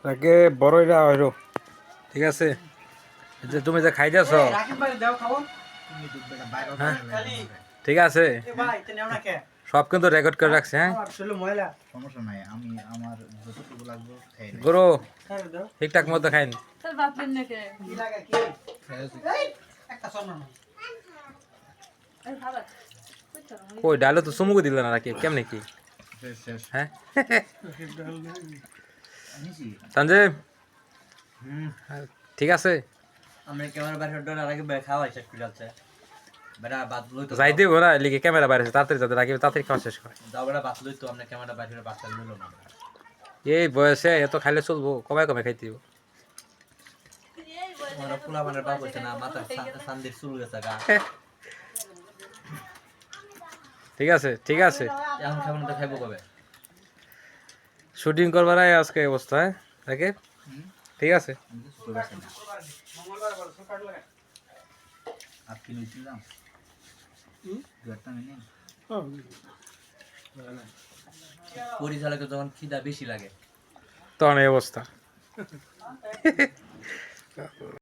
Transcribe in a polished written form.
তাকে বড়ইরা হইল ঠিক আছে যে তুমি যে খাই যাচ্ছ হ্যাঁ ঠিক আছে সব কিন্তু রেকর্ড করে রাখছে হ্যাঁ সমস্যা নাই আমি আমার যতটুকু লাগবে খাই নেব গুরু ঠিকঠাক মতো খাইন কই ডালে তো চুমুকে দিল না নাকি কেমনে কি শেষ শেষ হ্যাঁ নিছি সঞ্জয় ঠিক আছে আমরা ক্যামেরা বাইরে ডর আগে খাওয়া শেষ করে যাচ্ছে বেটা বাদ লই তো যাই দিব না লিখে ক্যামেরা বাইরে আছে, তাড়াতাড়ি যাতে রাখি তাড়াতাড়ি খাওয়া শেষ করে যাও বেটা বাদ লই তো আমরা ক্যামেরা বাইরে বাচ্চা লইলো না এই বয়সে এত খাইলে চলবো কমায় কমে খাইতে দিব আমরা পোলা বানের বাপ হইছে না মাথা সান্দির চুল গেছে গা ঠিক আছে ঠিক আছে এখন খাবেন তো খাইবো কবে শুটিং করবার আগে আজকে এই অবস্থা হ্যাঁ নাকি ঠিক আছে আপনি লইছিলাম দুটা মিনিট পরিচালকের যখন খিদা বেশি লাগে তখন এই অবস্থা